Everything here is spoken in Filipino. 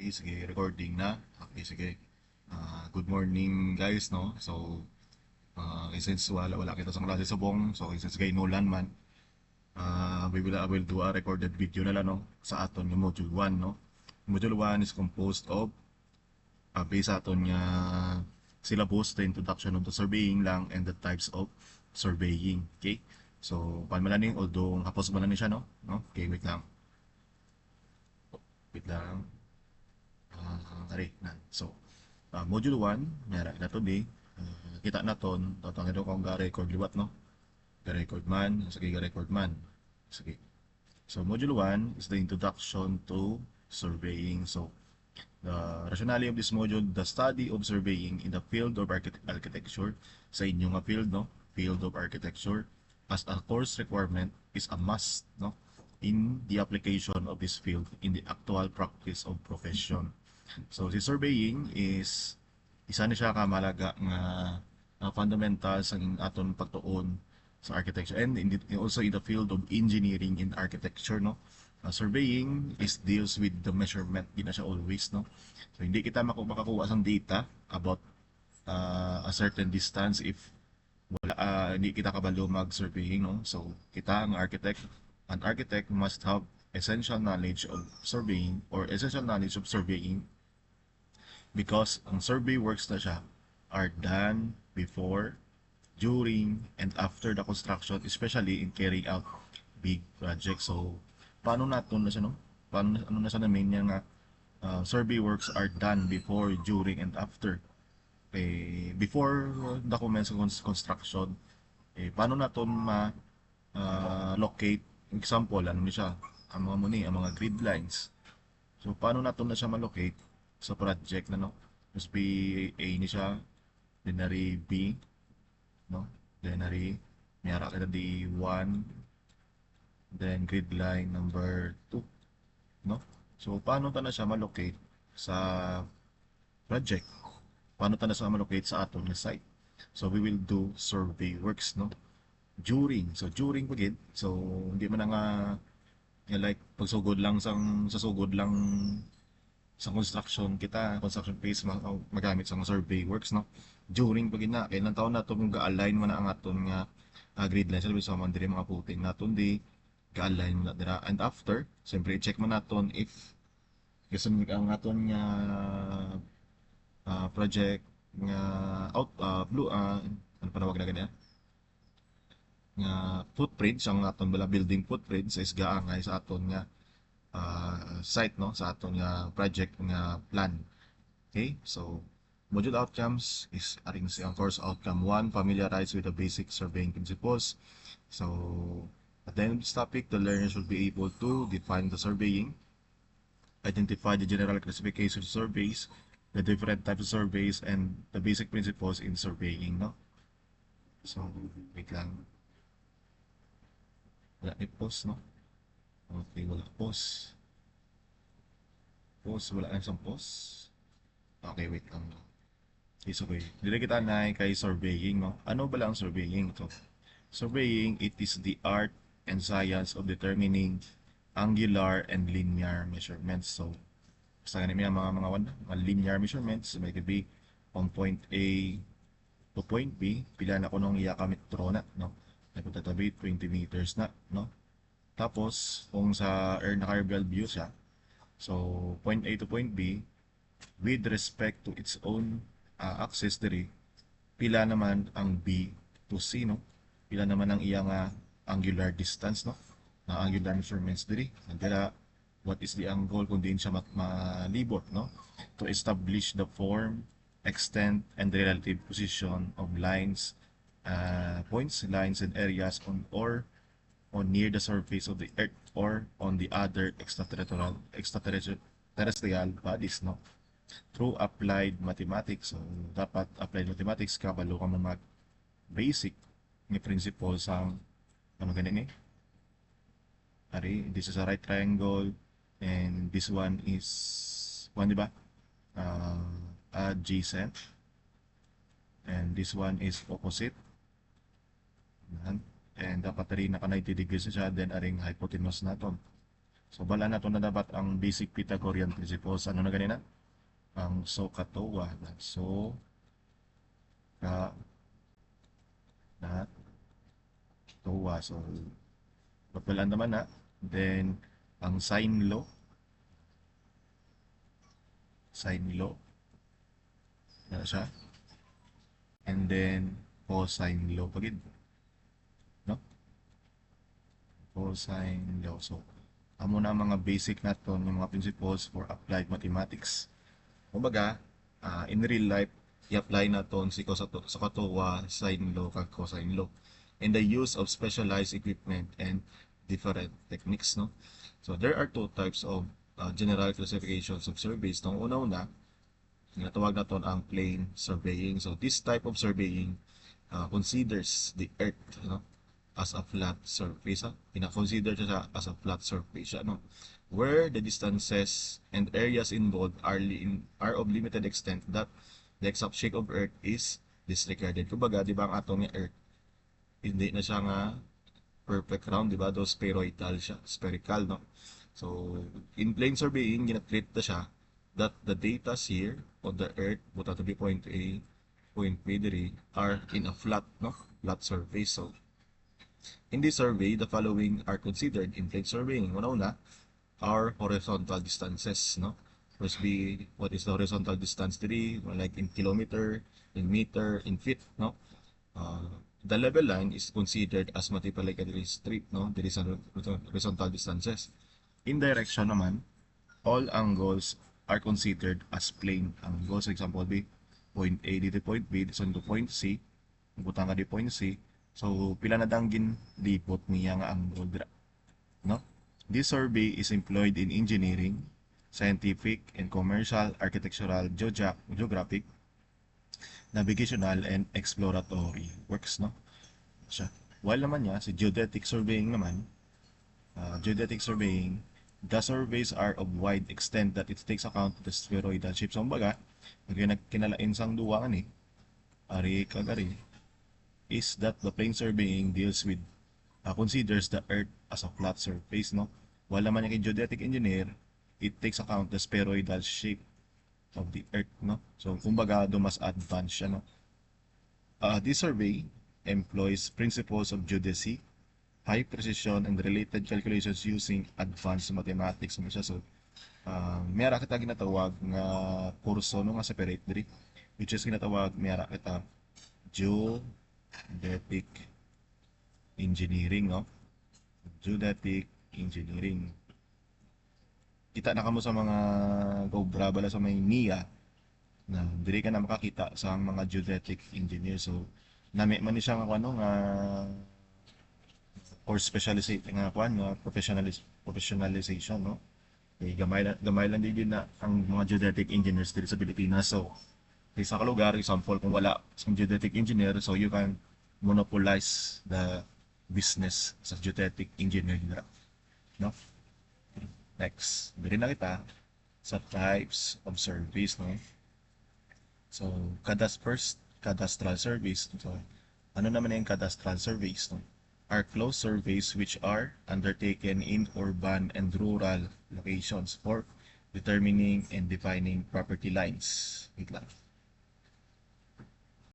Okay, sige, recording na. Okay, sige. Good morning guys, no? So, since wala kita sa klase subong, so since kay Nolan man, we will do a recorded video na lang, no? Sa aton yung module 1, no? Module 1 is composed of, based sa aton nga syllabus, the introduction of the surveying lang and the types of surveying. Okay? So, paano malaning, although hapos malaning siya, no? Okay, wait lang. Wait lang. Na. So, module 1, meron na to di. Kita na ton, tatangin ko kung ga-record liwat, no? Ga-record man, sige ga-record man. Sige. So, module 1 is the introduction to surveying. So, the rationale of this module, the study of surveying in the field of architecture. Sa inyong nga field, no? Field of architecture as a course requirement is a must, no? In the application of this field in the actual practice of profession. So si surveying is isa na siya ka malaga nga fundamentals ang aton pagtuon sa architecture and also in the field of engineering in architecture, no. Surveying is deals with the measurement, di na siya always, no. So hindi kita makakuha sang data about a certain distance if wala hindi kita kabalo mag surveying, no. So kita an architect must have essential knowledge of surveying or essential knowledge of surveying because ang survey works na siya are done before, during, and after the construction, especially in carrying out big projects. So, paano natin na siya, no? Paano, ano na siya namin niya nga survey works are done before, during, and after. Before the commence of construction, paano natin locate, example, ano ni siya, ang mga muni, ang mga grid lines. So, paano natin na siya malocate sa project na, no? Must be A ni siya, then nari B, no? Then nari, mayara ka na di 1, then grid line number 2, no? So, paano ta na siya malocate sa project? Paano ta na siya malocate sa aton na site? So, we will do survey works, no? During pagid, so, hindi man na nga like, pagsugod lang sa sugod lang sa construction phase magamit sa survey works, no. During pag ina kailan taon na to kung ga-align man na ang aton nga grid line sa man diri mga puting naton di ga-align man na dira, and after siyempre i-check man naton if gason ang aton nga project nga blue ano panawag na ganyan nga footprints ang aton bala building footprints is gaangay sa aton nga site, no, sa aton nga project nga plan. Okay, so module outcomes is aring ang course outcome 1, familiarize with the basic surveying principles. So at the end of this topic, the learner should be able to define the surveying, identify the general classification of surveys, the different types of surveys, and the basic principles in surveying, no. So wait lang, wala ni post, no. Okay, wala post. Wala na isang post. Okay, wait lang. Okay, so okay. Dili kita na kay surveying, no? Ano ba lang surveying ito? Surveying, it is the art and science of determining angular and linear measurements. So, basta ganun mga linear measurements, may could be from point A to point B, pila na ko nung iya ka metro na, no? Nagpatatabi 20 meters na, no? Tapos, kung sa naka-aerial view siya, so point A to point B, with respect to its own axis diri, pila naman ang B to C, no? Pila naman ang iya nga angular distance, no? Na angular measurements diri. Nandira, what is the angle kung diin siya malibot, no? To establish the form, extent, and the relative position of lines, points, lines, and areas on near the surface of the earth or on the other extraterrestrial bodies, no, through applied mathematics. So dapat applied mathematics ka balo ka mag basic ni principle sa ano ganin ari, this is a right triangle and this one is one, di ba, adjacent, and this one is opposite. And dapat rin naka 90 degrees siya, then aring hypotenuse naton. So bala na to na dapat ang basic Pythagorean principles. Ano na ganina? Ang SOHCAHTOA na na TOA. So babalaan naman na. Then ang sine law na siya. And then cosine law pagid, no? Cosine law. So amo na ang mga basic naton yung mga principles for applied mathematics. Kumbaga, in real life, i-apply naton si SOHCAHTOA, sine law, kag cosine law. And the use of specialized equipment and different techniques, no? So there are two types of general classifications of surveys. Nung una-una, natawag naton ang plane surveying. So this type of surveying considers the earth, no, as a flat surface. Ina-consider siya as a flat surface, no, where the distances and areas involved are of limited extent that the exact shape of earth is disregarded. Kumbaga, di ba ang ato ni earth, hindi na siya nga perfect round, di ba? Do spheroidal siya, spherical, no? So, in plane surveying, ginatreat na siya that the data here on the earth, buta to be point A, point B, diri, are in a flat, no? Flat surface. So, in this survey, the following are considered in plane surveying. Una-una, are horizontal distances, no? First be, what is the horizontal distance diri? Like in kilometer, in meter, in feet, no? The level line is considered as multiply ka diri straight, no? Diri sa horizontal distances. In direction naman, all angles are considered as plane angles. Example be, point A dito point B, dito to point C, butang ka di point C. So, pila na danggin lipot niya nga angle dira, no? This survey is employed in engineering, scientific and commercial, architectural, geographic, navigational, and exploratory works, no? Siya. While naman niya, si geodetic surveying naman, the surveys are of wide extent that it takes account of the spheroidal shape. So, kumbaga, nagkinalain sang duwa ni, ari kagari, is that the plane surveying deals with, considers the earth as a flat surface, no? While naman yung geodetic engineer, it takes account the spheroidal shape of the earth, no? So, kumbaga, do mas advanced siya, no? This survey employs principles of geodesy, high precision, and related calculations using advanced mathematics. So, mayara kita ginatawag nga kurso no nga separate diri, which is ginatawag mayara kita geodetic engineering, no? Geodetic engineering. Kita na kamo sa mga Cobra bala sa may NIA na diri ka na makakita sa mga geodetic engineer. So nami man ni siya nga ano nga or specialization nga kuan nga professionalization, no? Eh, gamay lang din na ang mga geodetic engineers dito sa Pilipinas. So sa ka lugar, example, kung wala sa geodetic engineer, so you can monopolize the business sa geodetic engineer, no? Next, bili na kita sa types of surveys, no? So, cadastral surveys. So, ano naman yung cadastral surveys, no? Are closed surveys which are undertaken in urban and rural locations for determining and defining property lines. Wait lang.